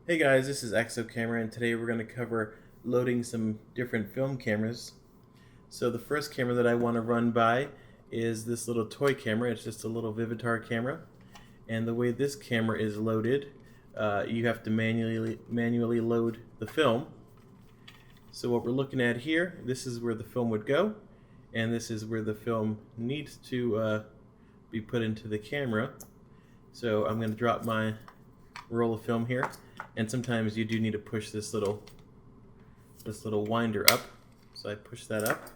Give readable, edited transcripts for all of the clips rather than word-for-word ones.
Hey guys, this is AxoCamera, and today we're going to cover loading some different film cameras. So the first camera that I want to run by is this little toy camera. It's just a little Vivitar camera, and the way this camera is loaded, you have to manually load the film. So what we're looking at here, this is where the film would go, and this is where the film needs to be put into the camera. So I'm going to drop my roll of film here, and sometimes you do need to push this little winder up. So I push that up,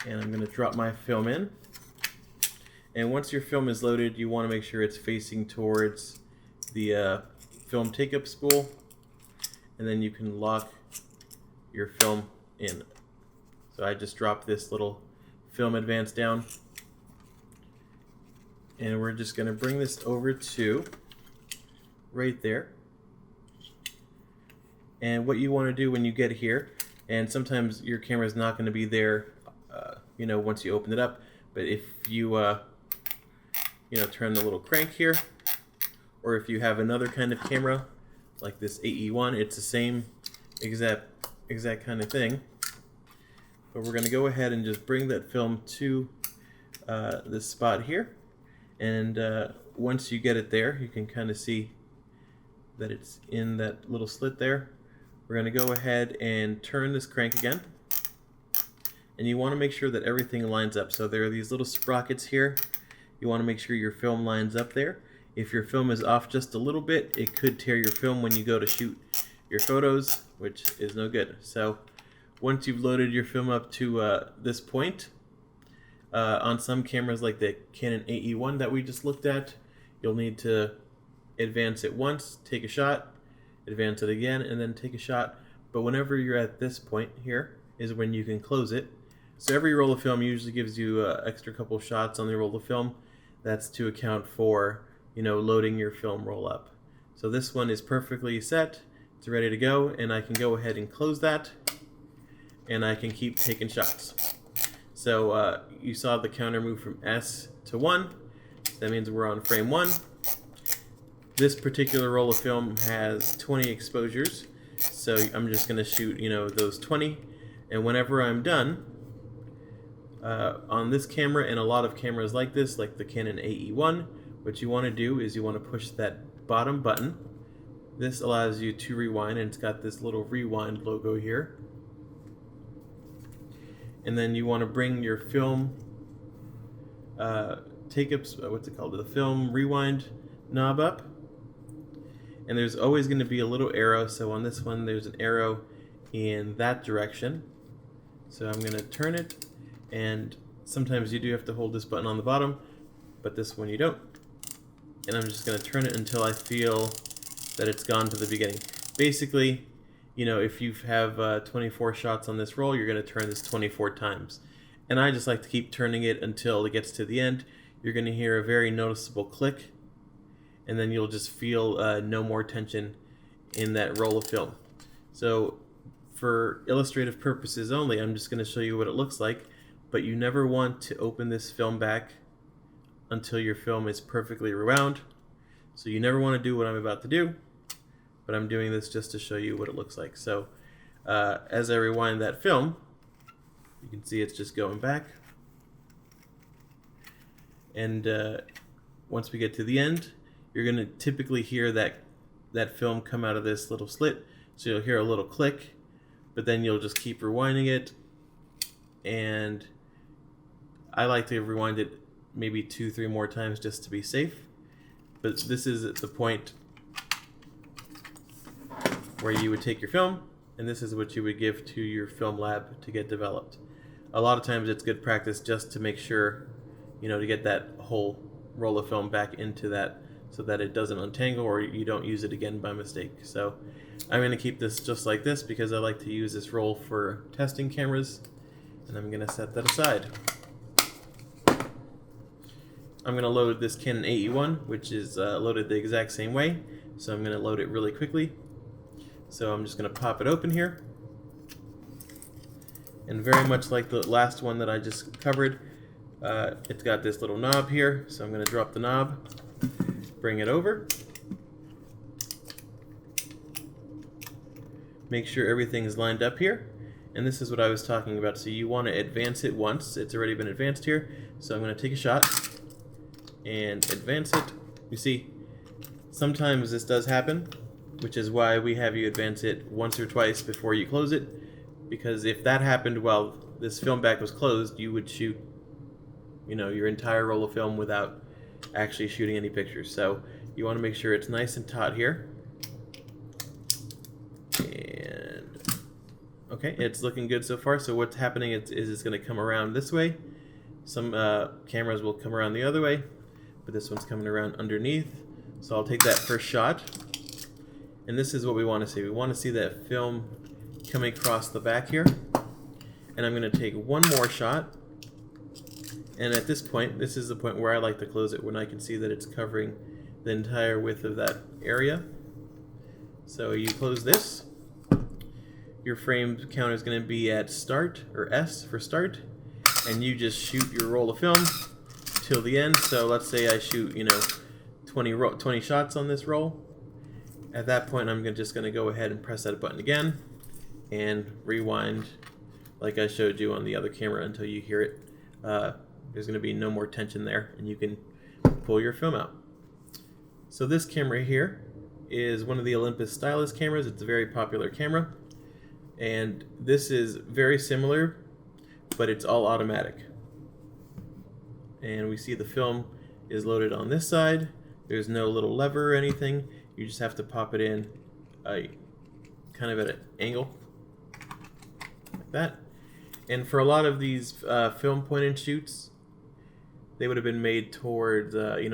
and I'm going to drop my film in. And once your film is loaded, you want to make sure it's facing towards the film take-up spool, and then you can lock your film in. So I just dropped this little film advance down, and we're just going to bring this over to right there. And what you want to do when you get here, and sometimes your camera is not going to be there, once you open it up, but if you, turn the little crank here, or if you have another kind of camera, like this AE1, it's the same exact kind of thing. But we're going to go ahead and just bring that film to this spot here, and once you get it there, you can kind of see that it's in that little slit there. We're going to go ahead and turn this crank again, and you want to make sure that everything lines up. So there are these little sprockets here. You want to make sure your film lines up there. If your film is off just a little bit, it could tear your film when you go to shoot your photos, which is no good. So once you've loaded your film up to this point, on some cameras like the Canon AE1 that we just looked at, you'll need to advance it once, take a shot, advance it again, and then take a shot. But whenever you're at this point here is when you can close it. So every roll of film usually gives you an extra couple shots on the roll of film. That's to account for, loading your film roll up. So this one is perfectly set. It's ready to go, and I can go ahead and close that, and I can keep taking shots. So you saw the counter move from S to 1. That means we're on frame 1. This particular roll of film has 20 exposures, so I'm just going to shoot, those 20. And whenever I'm done, on this camera and a lot of cameras like this, like the Canon AE1, what you want to do is you want to push that bottom button. This allows you to rewind, and it's got this little rewind logo here. And then you want to bring your film the film rewind knob up. And there's always going to be a little arrow. So on this one, there's an arrow in that direction. So I'm going to turn it, and sometimes you do have to hold this button on the bottom, but this one you don't. And I'm just going to turn it until I feel that it's gone to the beginning. Basically, if you have 24 shots on this roll, you're going to turn this 24 times. And I just like to keep turning it until it gets to the end. You're going to hear a very noticeable click, and then you'll just feel no more tension in that roll of film. So for illustrative purposes only, I'm just going to show you what it looks like, but you never want to open this film back until your film is perfectly rewound. So you never want to do what I'm about to do, but I'm doing this just to show you what it looks like. So as I rewind that film, you can see it's just going back. And once we get to the end, you're going to typically hear that film come out of this little slit. So you'll hear a little click, but then you'll just keep rewinding it. And I like to rewind it maybe 2-3 more times just to be safe. But this is at the point where you would take your film, and this is what you would give to your film lab to get developed. A lot of times it's good practice just to make sure, to get that whole roll of film back into that so that it doesn't untangle or you don't use it again by mistake. So I'm going to keep this just like this because I like to use this roll for testing cameras, and I'm going to set that aside. I'm going to load this Canon AE1, which is loaded the exact same way. So I'm going to load it really quickly. So I'm just going to pop it open here. And very much like the last one that I just covered, it's got this little knob here. So I'm going to drop the knob, bring it over, make sure everything is lined up here. And this is what I was talking about. So you want to advance it once. It's already been advanced here. So I'm going to take a shot and advance it. You see, sometimes this does happen, which is why we have you advance it once or twice before you close it. Because if that happened while this film back was closed, you would shoot, you know, your entire roll of film without actually shooting any pictures. So you want to make sure it's nice and taut here. And okay, it's looking good so far. So what's happening is it's going to come around this way. Some cameras will come around the other way, but this one's coming around underneath. So I'll take that first shot. And this is what we want to see. We want to see that film coming across the back here. And I'm going to take one more shot. And at this point, this is the point where I like to close it, when I can see that it's covering the entire width of that area. So you close this. Your frame count is going to be at start, or S for start, and you just shoot your roll of film till the end. So let's say I shoot, 20 shots on this roll. At that point, I'm just going to go ahead and press that button again and rewind like I showed you on the other camera until you hear it. There's going to be no more tension there, and you can pull your film out. So this camera here is one of the Olympus stylus cameras. It's a very popular camera, and this is very similar, but it's all automatic. And we see the film is loaded on this side. There's no little lever or anything. You just have to pop it in kind of at an angle like that. And for a lot of these film point-and shoots, they would have been made towards the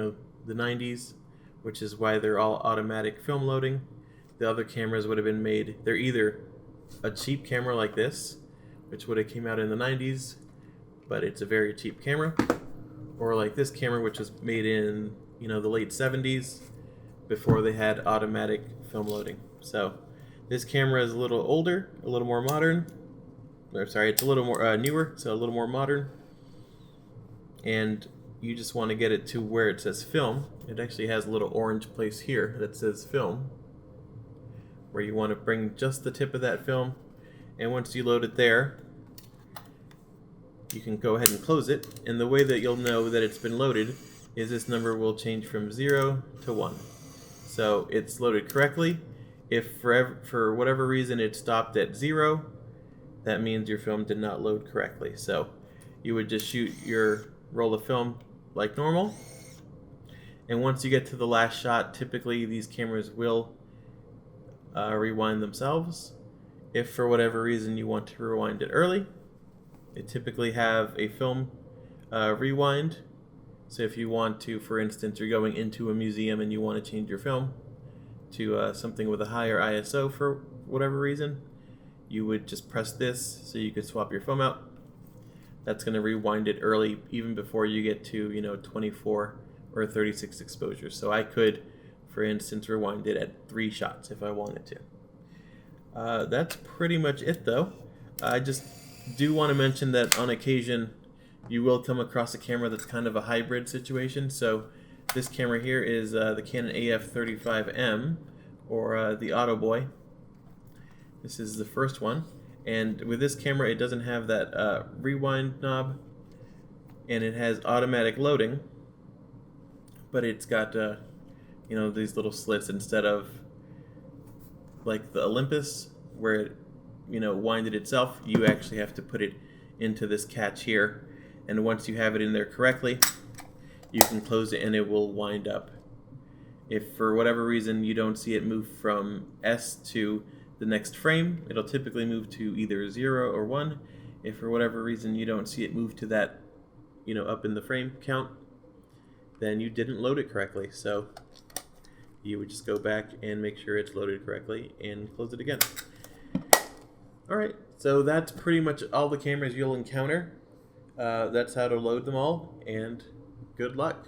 90s, which is why they're all automatic film loading. The other cameras would have been made, they're either a cheap camera like this, which would have came out in the 90s, but it's a very cheap camera, or like this camera, which was made in the late 70s, before they had automatic film loading. So this camera is a little older, a little more modern. Or sorry, it's a little more newer, so a little more modern. And you just want to get it to where it says film. It actually has a little orange place here that says film, where you want to bring just the tip of that film. And once you load it there, you can go ahead and close it. And the way that you'll know that it's been loaded is this number will change from 0 to 1. So it's loaded correctly. If for whatever reason it stopped at 0, that means your film did not load correctly. So you would just shoot your roll of film like normal. And once you get to the last shot, typically these cameras will rewind themselves. If for whatever reason you want to rewind it early, they typically have a film rewind. So if you want to, for instance, you're going into a museum and you want to change your film to something with a higher ISO for whatever reason, you would just press this so you could swap your film out. That's going to rewind it early, even before you get to 24 or 36 exposures. So I could, for instance, rewind it at 3 shots if I wanted to. That's pretty much it, though. I just do want to mention that on occasion you will come across a camera that's kind of a hybrid situation. So this camera here is the Canon AF35M, or the Auto Boy. This is the first one, and with this camera it doesn't have that rewind knob, and it has automatic loading, but it's got these little slits instead of like the Olympus where it winded itself. You actually have to put it into this catch here, and once you have it in there correctly, you can close it and it will wind up. If for whatever reason you don't see it move from S to the next frame, it'll typically move to either 0 or 1. If for whatever reason you don't see it move to that, up in the frame count, then you didn't load it correctly. So you would just go back and make sure it's loaded correctly and close it again. Alright, so that's pretty much all the cameras you'll encounter. That's how to load them all, and good luck.